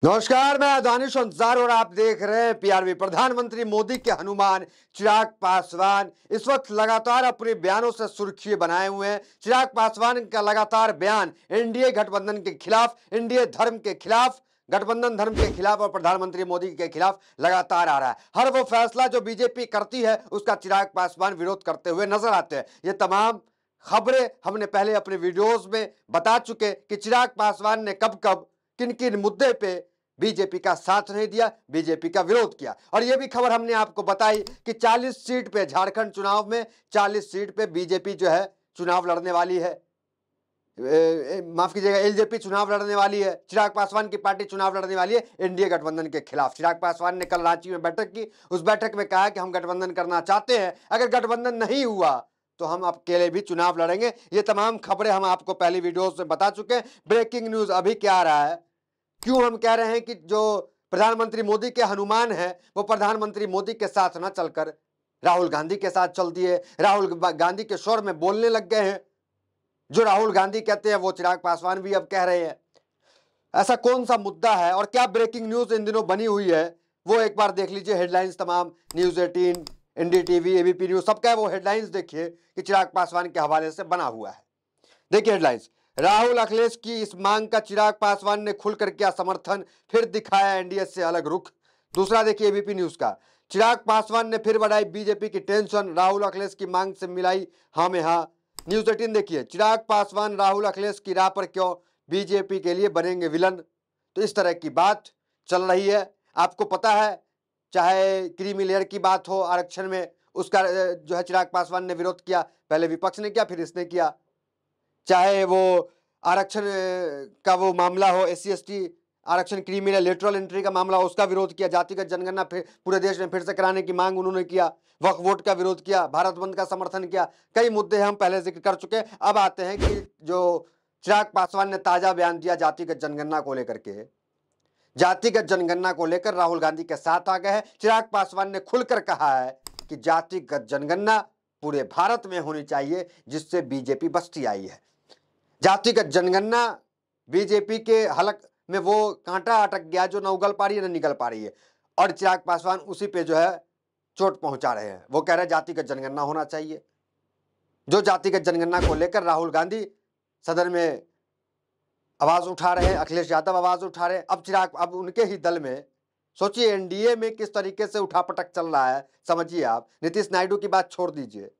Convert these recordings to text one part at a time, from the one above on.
नमस्कार, मैं दानिश अंसार और आप देख रहे हैं पीआरबी। प्रधानमंत्री मोदी के हनुमान चिराग पासवान इस वक्त लगातार अपने बयानों से सुर्खी बनाए हुए हैं। चिराग पासवान का लगातार बयान एनडीए गठबंधन के खिलाफ, एनडीए धर्म के खिलाफ, गठबंधन धर्म के खिलाफ और प्रधानमंत्री मोदी के खिलाफ लगातार आ रहा है। हर वो फैसला जो बीजेपी करती है उसका चिराग पासवान विरोध करते हुए नजर आते हैं। ये तमाम खबरें हमने पहले अपने वीडियोस में बता चुके कि चिराग पासवान ने कब कब किन किन मुद्दे पे बीजेपी का साथ नहीं दिया, बीजेपी का विरोध किया। और यह भी खबर हमने आपको बताई कि 40 सीट पे झारखंड चुनाव में 40 सीट पे बीजेपी जो है चुनाव लड़ने वाली है। माफ कीजिएगा, एलजेपी चुनाव लड़ने वाली है। चिराग पासवान की पार्टी चुनाव लड़ने वाली है एनडीए गठबंधन के खिलाफ। चिराग पासवान ने कल रांची में बैठक की। उस बैठक में कहा कि हम गठबंधन करना चाहते हैं, अगर गठबंधन नहीं हुआ तो हम अकेले भी चुनाव लड़ेंगे। ये तमाम खबरें हम आपको पहली वीडियोस में बता चुके हैं। ब्रेकिंग न्यूज अभी क्या आ रहा है, क्यों हम कह रहे हैं कि जो प्रधानमंत्री मोदी के हनुमान है वो प्रधानमंत्री मोदी के साथ ना चलकर राहुल गांधी के साथ चल दिए, राहुल गांधी के स्वर में बोलने लग गए हैं। जो राहुल गांधी कहते हैं वो चिराग पासवान भी अब कह रहे हैं। ऐसा कौन सा मुद्दा है और क्या ब्रेकिंग न्यूज इन दिनों बनी हुई है, वो एक बार देख लीजिए। हेडलाइंस तमाम न्यूज 18, एनडीटीवी, एबीपी न्यूज, सबका वो हेडलाइंस देखिए कि चिराग पासवान के हवाले से बना हुआ है। देखिए हेडलाइंस, राहुल अखिलेश की इस मांग का चिराग पासवान ने खुलकर किया समर्थन, फिर दिखाया एनडीए से अलग रुख। दूसरा देखिए एबीपी न्यूज का, चिराग पासवान ने फिर बढ़ाई बीजेपी की टेंशन, राहुल अखिलेश की मांग से मिलाई हाँ में हाँ। न्यूज 18 देखिए, चिराग पासवान राहुल अखिलेश की राह पर क्यों, बीजेपी के लिए बनेंगे विलन। तो इस तरह की बात चल रही है। आपको पता है, चाहे क्रीमी लेयर की बात हो आरक्षण में, उसका जो है चिराग पासवान ने विरोध किया। पहले विपक्ष ने किया, फिर इसने किया। चाहे वो आरक्षण का वो मामला हो, एससी एसटी आरक्षण, क्रीमिनल लेटरल एंट्री का मामला हो, उसका विरोध किया। जातिगत जनगणना फिर पूरे देश में फिर से कराने की मांग उन्होंने किया। वक्फ बोर्ड का विरोध किया, भारत बंद का समर्थन किया। कई मुद्दे हम पहले जिक्र कर चुके। अब आते हैं कि जो चिराग पासवान ने ताजा बयान दिया जातिगत जनगणना को लेकर के, जातिगत जनगणना को लेकर राहुल गांधी के साथ आ गए हैं। चिराग पासवान ने खुलकर कहा है कि जातिगत जनगणना पूरे भारत में होनी चाहिए, जिससे बीजेपी बस्ती आई है। जातिगत जनगणना बीजेपी के हलक में वो कांटा अटक गया जो न उगल पा रही है न निकल पा रही है, और चिराग पासवान उसी पे जो है चोट पहुंचा रहे हैं। वो कह रहे हैं जातिगत जनगणना होना चाहिए। जो जातिगत जनगणना को लेकर राहुल गांधी सदन में आवाज उठा रहे हैं, अखिलेश यादव आवाज उठा रहे हैं। अब चिराग, अब उनके ही दल में सोचिए एनडीए में किस तरीके से उठापटक चल रहा है, समझिए आप। नीतीश नायडू की बात छोड़ दीजिए,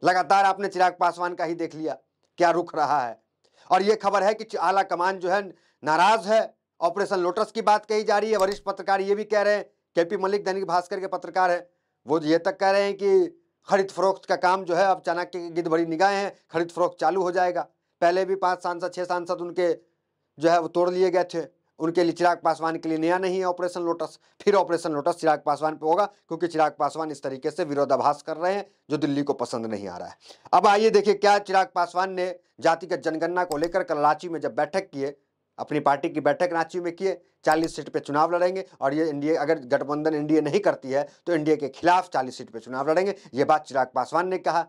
लगातार आपने चिराग पासवान का ही देख लिया क्या रुख रहा है। और यह खबर है कि आला कमान जो है नाराज है। ऑपरेशन लोटस की बात कही जा रही है। वरिष्ठ पत्रकार ये भी कह रहे हैं, केपी मलिक दैनिक भास्कर के पत्रकार है, वो ये तक कह रहे हैं कि खरीद फरोख्त का काम जो है अब चाणक्य की गिद्ध बड़ी निगाहें हैं, खरीद फरोख्त चालू हो जाएगा। पहले भी 5 सांसद 6 सांसद उनके जो है वो तोड़ लिए गए थे। उनके लिए चिराग पासवान के लिए नया नहीं है ऑपरेशन लोटस। फिर ऑपरेशन लोटस चिराग पासवान पे होगा, क्योंकि चिराग पासवान इस तरीके से विरोधाभास कर रहे हैं जो दिल्ली को पसंद नहीं आ रहा है। अब आइए देखिए क्या चिराग पासवान ने जातिगत जनगणना को लेकर कल रांची में जब बैठक किए, अपनी पार्टी की बैठक रांची में किए। 40 सीट पे चुनाव लड़ेंगे, और ये एनडीए, अगर गठबंधन एनडीए नहीं करती है तो एनडीए के खिलाफ 40 सीट पे चुनाव लड़ेंगे, ये बात चिराग पासवान ने कहा।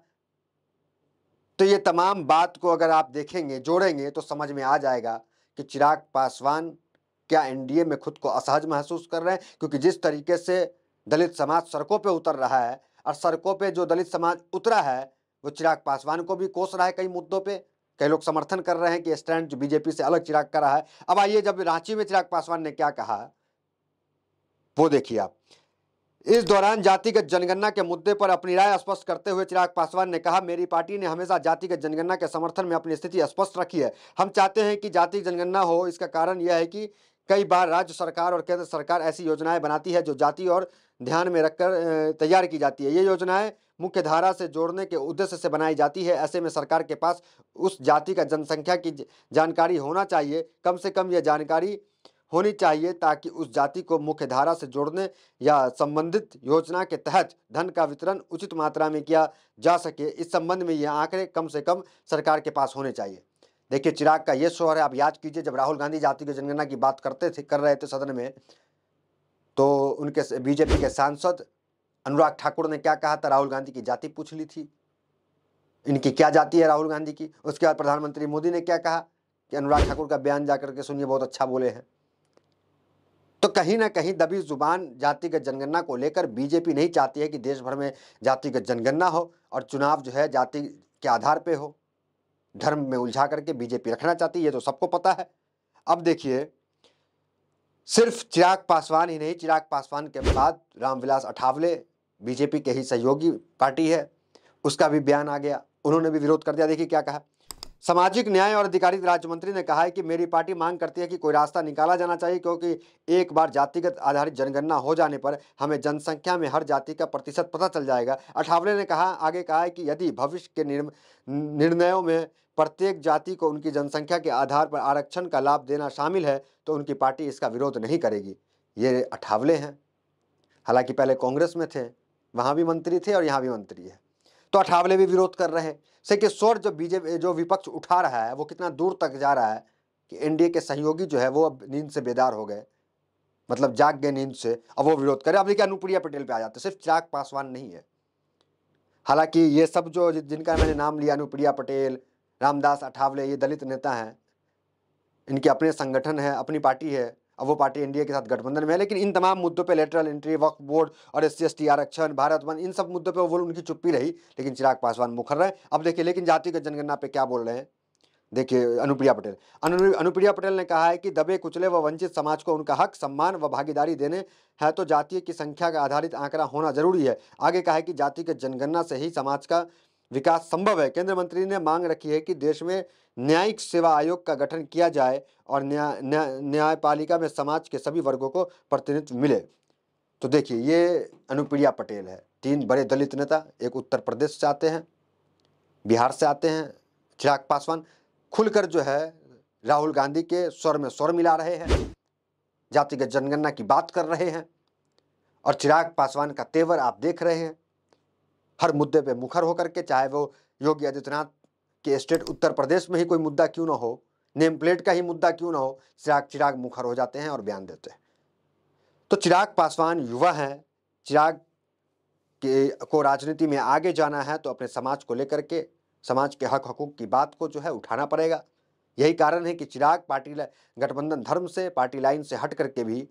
तो ये तमाम बात को अगर आप देखेंगे, जोड़ेंगे, तो समझ में आ जाएगा कि चिराग पासवान क्या एनडीए में खुद को असहज महसूस कर रहे हैं। क्योंकि जिस तरीके से दलित समाज सड़कों पे उतर रहा है, और सड़कों पे जो दलित समाज उतरा है वो चिराग पासवान को भी कोस रहा है कई मुद्दों पे। कई लोग समर्थन कर रहे हैं कि स्टैंड जो बीजेपी से अलग चिराग का रहा है। अब आइए जब रांची में चिराग पासवान ने क्या कहा वो देखिए आप। इस दौरान जातिगत जनगणना के मुद्दे पर अपनी राय स्पष्ट करते हुए चिराग पासवान ने कहा, मेरी पार्टी ने हमेशा जातिगत जनगणना के समर्थन में अपनी स्थिति स्पष्ट रखी है। हम चाहते हैं कि जाति जनगणना हो। इसका कारण यह है कि कई बार राज्य सरकार और केंद्र सरकार ऐसी योजनाएं बनाती है जो जाति और ध्यान में रखकर तैयार की जाती है। ये योजनाएं मुख्य धारा से जोड़ने के उद्देश्य से बनाई जाती है। ऐसे में सरकार के पास उस जाति का जनसंख्या की जानकारी होना चाहिए, कम से कम यह जानकारी होनी चाहिए, ताकि उस जाति को मुख्य धारा से जोड़ने या संबंधित योजना के तहत धन का वितरण उचित मात्रा में किया जा सके। इस संबंध में ये आंकड़े कम से कम सरकार के पास होने चाहिए। देखिए चिराग का ये शोर है। आप याद कीजिए, जब राहुल गांधी जातिगत जनगणना की बात कर रहे थे सदन में, तो उनके बीजेपी के सांसद अनुराग ठाकुर ने क्या कहा था, राहुल गांधी की जाति पूछ ली थी, इनकी क्या जाति है राहुल गांधी की। उसके बाद प्रधानमंत्री मोदी ने क्या कहा कि अनुराग ठाकुर का बयान जाकर के सुनिए, बहुत अच्छा बोले हैं। तो कहीं ना कहीं दबी जुबान जातिगत जनगणना को लेकर बीजेपी नहीं चाहती है कि देश भर में जातिगत जनगणना हो और चुनाव जो है जाति के आधार पे हो। धर्म में उलझा करके बीजेपी रखना चाहती है, ये तो सबको पता है। अब देखिए, सिर्फ चिराग पासवान ही नहीं, चिराग पासवान के बाद रामविलास अठावले बीजेपी के ही सहयोगी पार्टी है, उसका भी बयान आ गया, उन्होंने भी विरोध कर दिया। देखिए क्या कहा। सामाजिक न्याय और अधिकारिता राज्य मंत्री ने कहा है कि मेरी पार्टी मांग करती है कि कोई रास्ता निकाला जाना चाहिए, क्योंकि एक बार जातिगत आधारित जनगणना हो जाने पर हमें जनसंख्या में हर जाति का प्रतिशत पता चल जाएगा। अठावले ने आगे कहा है कि यदि भविष्य के निर्णयों में प्रत्येक जाति को उनकी जनसंख्या के आधार पर आरक्षण का लाभ देना शामिल है तो उनकी पार्टी इसका विरोध नहीं करेगी। ये अठावले हैं, हालांकि पहले कांग्रेस में थे, वहां भी मंत्री थे और यहाँ भी मंत्री है, तो अठावले भी विरोध कर रहे हैं। से कि स्वर जो बीजेपी जो विपक्ष उठा रहा है वो कितना दूर तक जा रहा है कि एनडीए के सहयोगी जो है वो अब नींद से बेदार हो गए, मतलब जाग गए नींद से, अब वो विरोध करे। अब देखिए अनुप्रिया पटेल पे आ जाते, सिर्फ चिराग पासवान नहीं है। हालांकि ये सब जो जिनका मैंने नाम लिया, अनुप्रिया पटेल, रामदास अठावले, ये दलित नेता हैं, इनके अपने संगठन है, अपनी पार्टी है, अब वो पार्टी एनडीए के साथ गठबंधन में है, लेकिन इन तमाम मुद्दों पे लेटरल एंट्री, वक्फ बोर्ड और SC/ST आरक्षण, भारत बंद, इन सब मुद्दों पे वो उनकी चुप्पी रही, लेकिन चिराग पासवान मुखर रहे। अब देखिए लेकिन जातिगत जनगणना पे क्या बोल रहे हैं, देखिए अनुप्रिया पटेल। अनुप्रिया पटेल ने कहा है कि दबे कुचले व वंचित समाज को उनका हक, सम्मान व भागीदारी देने है तो जातीय की संख्या का आधारित आंकड़ा होना जरूरी है। आगे कहा है कि जातिगत जनगणना से ही समाज का विकास संभव है। केंद्रीय मंत्री ने मांग रखी है कि देश में न्यायिक सेवा आयोग का गठन किया जाए और न्यायपालिका में समाज के सभी वर्गों को प्रतिनिधित्व मिले। तो देखिए ये अनुप्रिया पटेल है, 3 बड़े दलित नेता, एक उत्तर प्रदेश से आते हैं, बिहार से आते हैं चिराग पासवान, खुलकर जो है राहुल गांधी के स्वर में स्वर मिला रहे हैं, जातिगत जनगणना की बात कर रहे हैं, और चिराग पासवान का तेवर आप देख रहे हैं, हर मुद्दे पे मुखर होकर के, चाहे वो योगी आदित्यनाथ के स्टेट उत्तर प्रदेश में ही कोई मुद्दा क्यों ना हो, नेम प्लेट का ही मुद्दा क्यों ना हो, चिराग मुखर हो जाते हैं और बयान देते हैं। तो चिराग पासवान युवा हैं, चिराग को राजनीति में आगे जाना है तो अपने समाज को लेकर के, समाज के हक हकूक की बात को जो है उठाना पड़ेगा। यही कारण है कि चिराग पार्टी गठबंधन धर्म से, पार्टी लाइन से हट करके भी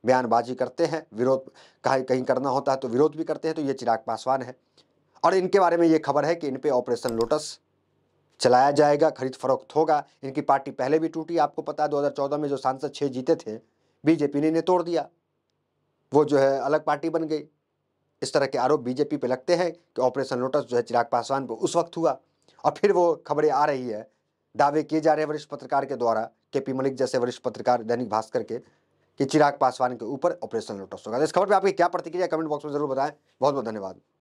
बयानबाजी करते हैं, विरोध कहीं करना होता है तो विरोध भी करते हैं। तो ये चिराग पासवान है और इनके बारे में ये खबर है कि इन पे ऑपरेशन लोटस चलाया जाएगा, खरीद फरोख्त होगा। इनकी पार्टी पहले भी टूटी, आपको पता है 2014 में जो सांसद 6 जीते थे, बीजेपी ने तोड़ दिया, वो जो है अलग पार्टी बन गई। इस तरह के आरोप बीजेपी पे लगते हैं कि ऑपरेशन लोटस जो है चिराग पासवान पे उस वक्त हुआ, और फिर वो खबरें आ रही है, दावे किए जा रहे हैं वरिष्ठ पत्रकार के द्वारा, KP मलिक जैसे वरिष्ठ पत्रकार दैनिक भास्कर के, कि चिराग पासवान के ऊपर ऑपरेशन लोटस होगा। तो इस खबर पे आपकी क्या प्रतिक्रिया, कमेंट बॉक्स में जरूर बताएं। बहुत बहुत धन्यवाद।